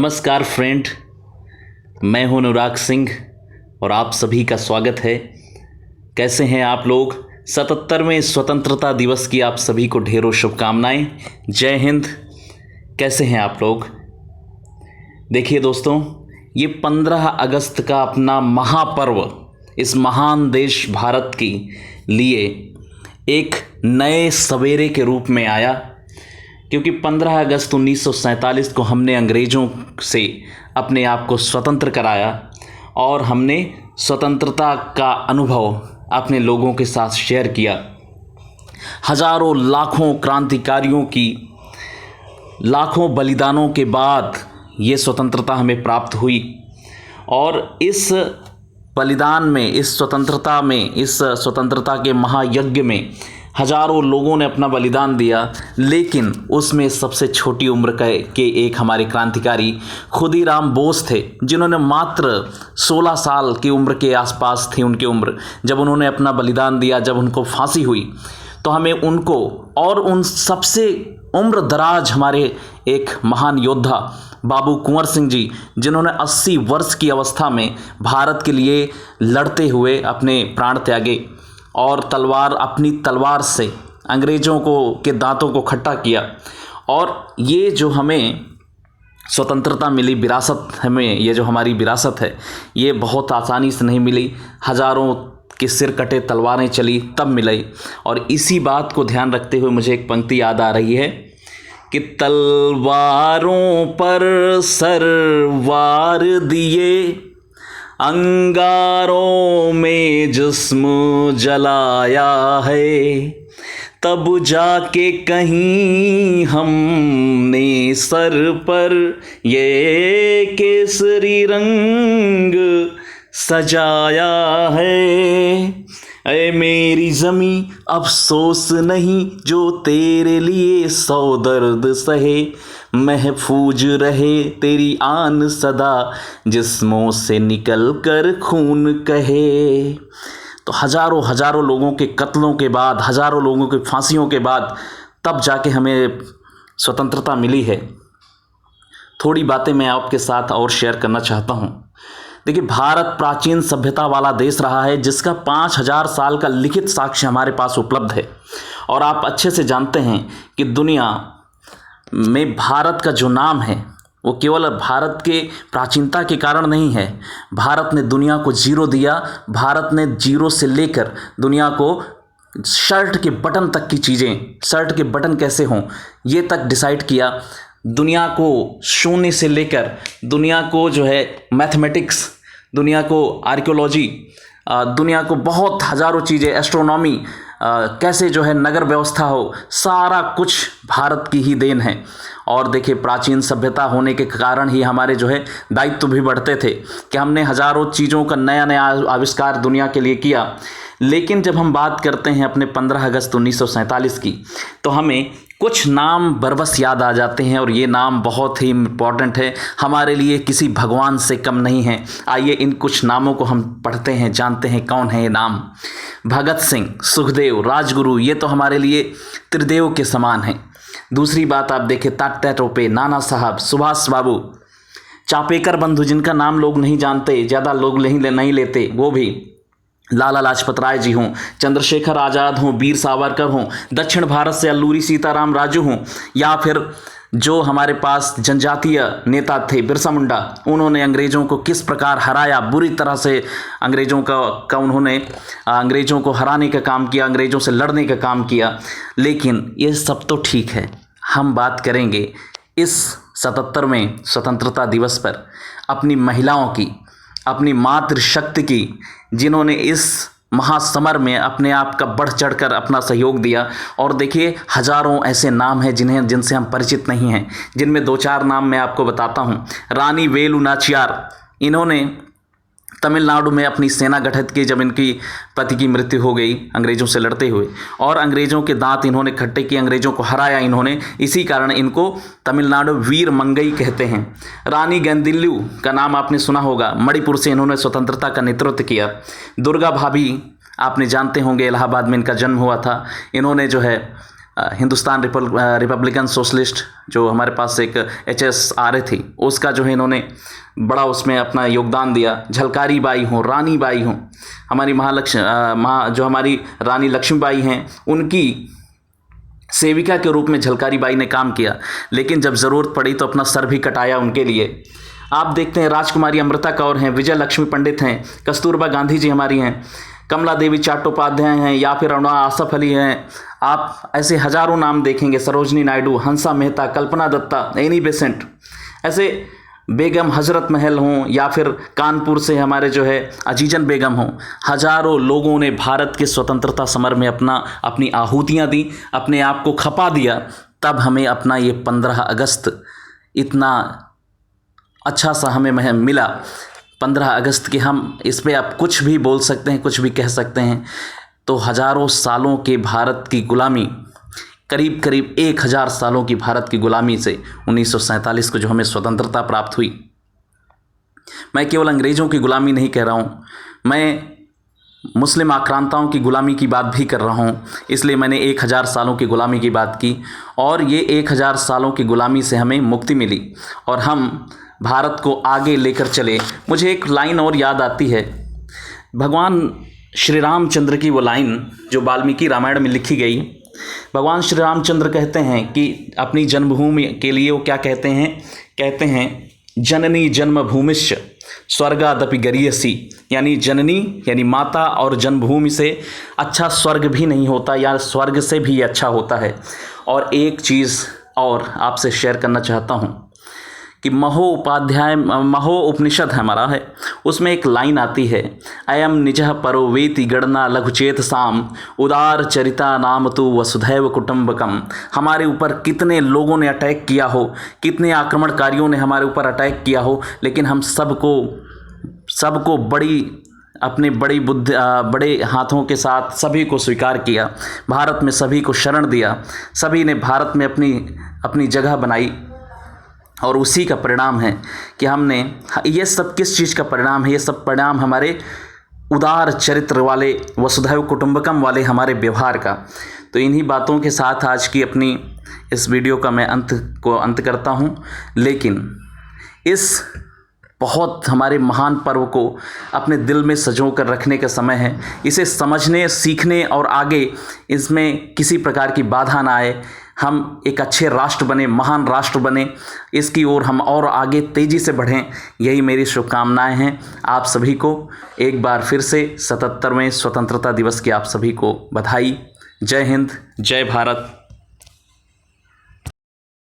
नमस्कार फ्रेंड, मैं हूं अनुराग सिंह और आप सभी का स्वागत है। कैसे हैं आप लोग? 77वें स्वतंत्रता दिवस की आप सभी को ढेरों शुभकामनाएं। जय हिंद। कैसे हैं आप लोग? देखिए दोस्तों, ये 15 अगस्त का अपना महापर्व इस महान देश भारत के लिए एक नए सवेरे के रूप में आया, क्योंकि 15 अगस्त 1947 को हमने अंग्रेज़ों से अपने आप को स्वतंत्र कराया और हमने स्वतंत्रता का अनुभव अपने लोगों के साथ शेयर किया। हजारों लाखों क्रांतिकारियों की लाखों बलिदानों के बाद ये स्वतंत्रता हमें प्राप्त हुई और इस बलिदान में, इस स्वतंत्रता के महायज्ञ में हजारों लोगों ने अपना बलिदान दिया। लेकिन उसमें सबसे छोटी उम्र के एक हमारे क्रांतिकारी खुदीराम बोस थे, जिन्होंने मात्र 16 साल की उम्र के आसपास थी उनकी उम्र जब उन्होंने अपना बलिदान दिया। जब उनको फांसी हुई तो हमें उनको और उन सबसे उम्र दराज हमारे एक महान योद्धा बाबू कुंवर सिंह जी, जिन्होंने 80 वर्ष की अवस्था में भारत के लिए लड़ते हुए अपने प्राण त्यागे और अपनी तलवार से अंग्रेज़ों के दांतों को खट्टा किया। और ये जो हमें स्वतंत्रता मिली, विरासत, हमें ये जो हमारी विरासत है, ये बहुत आसानी से नहीं मिली। हजारों के सिर कटे, तलवारें चली, तब मिली। और इसी बात को ध्यान रखते हुए मुझे एक पंक्ति याद आ रही है कि तलवारों पर सर वार दिए, अंगारों में जिस्म जलाया है, तब जाके कहीं हमने सर पर ये केसरी रंग सजाया है। ऐ मेरी ज़मीं अफसोस नहीं जो तेरे लिए 100 दर्द सहे, महफूज रहे तेरी आन सदा जिस्मों से निकल कर खून कहे। तो हजारों लोगों के कत्लों के बाद, हजारों लोगों की फांसियों के बाद तब जाके हमें स्वतंत्रता मिली है। थोड़ी बातें मैं आपके साथ और शेयर करना चाहता हूँ। देखिए, भारत प्राचीन सभ्यता वाला देश रहा है, जिसका 5000 साल का लिखित साक्ष्य हमारे पास उपलब्ध है। और आप अच्छे से जानते हैं कि दुनिया में भारत का जो नाम है वो केवल भारत के प्राचीनता के कारण नहीं है। भारत ने दुनिया को जीरो दिया। भारत ने जीरो से लेकर दुनिया को शर्ट के बटन तक की चीज़ें, शर्ट के बटन कैसे हों ये तक डिसाइड किया। दुनिया को शून्य से लेकर दुनिया को जो है मैथमेटिक्स, दुनिया को आर्कियोलॉजी, दुनिया को बहुत हजारों चीज़ें, एस्ट्रोनॉमी, कैसे जो है नगर व्यवस्था हो, सारा कुछ भारत की ही देन है। और देखिए, प्राचीन सभ्यता होने के कारण ही हमारे जो है दायित्व भी बढ़ते थे कि हमने हजारों चीज़ों का नया आविष्कार दुनिया के लिए किया। लेकिन जब हम बात करते हैं अपने 15 अगस्त 1947 की, तो हमें कुछ नाम बरबस याद आ जाते हैं और ये नाम बहुत ही इम्पॉर्टेंट है हमारे लिए, किसी भगवान से कम नहीं है। आइए इन कुछ नामों को हम पढ़ते हैं, जानते हैं कौन है ये नाम। भगत सिंह, सुखदेव, राजगुरु, ये तो हमारे लिए त्रिदेव के समान हैं। दूसरी बात आप देखें, तात्या टोपे, नाना साहब, सुभाष बाबू, चापेकर बंधु, जिनका नाम लोग नहीं जानते, ज़्यादा लोग नहीं लेते, वो भी, लाला लाजपत राय जी हों, चंद्रशेखर आज़ाद हों, वीर सावरकर हों, दक्षिण भारत से अल्लूरी सीताराम राजू हों, या फिर जो हमारे पास जनजातीय नेता थे बिरसा मुंडा, उन्होंने अंग्रेज़ों को किस प्रकार हराया, बुरी तरह से उन्होंने अंग्रेज़ों को हराने का काम किया, अंग्रेज़ों से लड़ने का काम किया। लेकिन ये सब तो ठीक है, हम बात करेंगे इस 77वें स्वतंत्रता दिवस पर अपनी महिलाओं की, अपनी मातृशक्ति की, जिन्होंने इस महासमर में अपने आप का बढ़ चढ़कर अपना सहयोग दिया। और देखिए, हजारों ऐसे नाम हैं जिनसे हम परिचित नहीं हैं, जिनमें 2-4 नाम मैं आपको बताता हूँ। रानी वेलु नाचियार, इन्होंने तमिलनाडु में अपनी सेना गठित की जब इनकी पति की मृत्यु हो गई अंग्रेज़ों से लड़ते हुए, और अंग्रेज़ों के दांत इन्होंने खट्टे किए, अंग्रेज़ों को हराया इन्होंने। इसी कारण इनको तमिलनाडु वीर मंगई कहते हैं। रानी गेंदिल्लू का नाम आपने सुना होगा, मणिपुर से इन्होंने स्वतंत्रता का नेतृत्व किया। दुर्गा भाभी आपने जानते होंगे, इलाहाबाद में इनका जन्म हुआ था। इन्होंने जो है हिंदुस्तान रिपब्लिकन सोशलिस्ट जो हमारे पास एक HSRA थी, उसका जो है इन्होंने बड़ा उसमें अपना योगदान दिया। झलकारी बाई हों, रानी बाई हों, हमारी जो हमारी रानी लक्ष्मीबाई हैं, उनकी सेविका के रूप में झलकारी बाई ने काम किया, लेकिन जब ज़रूरत पड़ी तो अपना सर भी कटाया उनके लिए। आप देखते हैं राजकुमारी अमृता कौर हैं, विजय लक्ष्मी पंडित हैं, कस्तूरबा गांधी जी हमारी हैं, कमला देवी चट्टोपाध्याय हैं, या फिर अरुणा आसफ अली हैं। आप ऐसे हजारों नाम देखेंगे, सरोजनी नायडू, हंसा मेहता, कल्पना दत्ता, एनी बेसेंट, ऐसे बेगम हजरत महल हों, या फिर कानपुर से हमारे जो है अजीजन बेगम हों। हजारों लोगों ने भारत के स्वतंत्रता समर में अपनी आहुतियाँ दी, अपने आप को खपा दिया। तब हमें अपना ये 15 अगस्त इतना अच्छा सा हमें मिला। 15 अगस्त के हम इस पर आप कुछ भी बोल सकते हैं, कुछ भी कह सकते हैं। तो हजारों सालों के भारत की गुलामी, करीब करीब 1000 सालों की भारत की गुलामी से 1947 को जो हमें स्वतंत्रता प्राप्त हुई। मैं केवल अंग्रेज़ों की गुलामी नहीं कह रहा हूँ, मैं मुस्लिम आक्रांताओं की गुलामी की बात भी कर रहा हूँ, इसलिए मैंने 1000 सालों की गुलामी की बात की। और ये 1000 सालों की गुलामी से हमें मुक्ति मिली और हम भारत को आगे लेकर चले। मुझे एक लाइन और याद आती है, भगवान श्री रामचंद्र की वो लाइन जो वाल्मीकि रामायण में लिखी गई। भगवान श्री रामचंद्र कहते हैं कि अपनी जन्मभूमि के लिए वो क्या कहते हैं जननी जन्मभूमिश्च स्वर्गादपि गरीयसी, यानी जननी यानी माता और जन्मभूमि से अच्छा स्वर्ग भी नहीं होता, या स्वर्ग से भी अच्छा होता है। और एक चीज़ और आपसे शेयर करना चाहता हूँ कि महो उपनिषद हमारा है, उसमें एक लाइन आती है, अयम निजः परो वेति गणना लघुचेत साम उदार चरिता नाम तो वसुधैव कुटुंबकम। हमारे ऊपर कितने लोगों ने अटैक किया हो, कितने आक्रमणकारियों ने हमारे ऊपर अटैक किया हो, लेकिन हम सबको अपने बड़े हाथों के साथ सभी को स्वीकार किया, भारत में सभी को शरण दिया, सभी ने भारत में अपनी जगह बनाई। और उसी का परिणाम है कि हमने, ये सब किस चीज़ का परिणाम है? ये सब परिणाम हमारे उदार चरित्र वाले, वसुधैव कुटुंबकम वाले हमारे व्यवहार का। तो इन्हीं बातों के साथ आज की अपनी इस वीडियो का मैं अंत करता हूँ। लेकिन इस बहुत हमारे महान पर्व को अपने दिल में सजो कर रखने का समय है। इसे समझने, सीखने और आगे इसमें किसी प्रकार की बाधा ना आए, हम एक अच्छे राष्ट्र बने, महान राष्ट्र बने, इसकी ओर हम और आगे तेज़ी से बढ़ें, यही मेरी शुभकामनाएं हैं। आप सभी को एक बार फिर से 77वें स्वतंत्रता दिवस की आप सभी को बधाई। जय हिंद, जय भारत।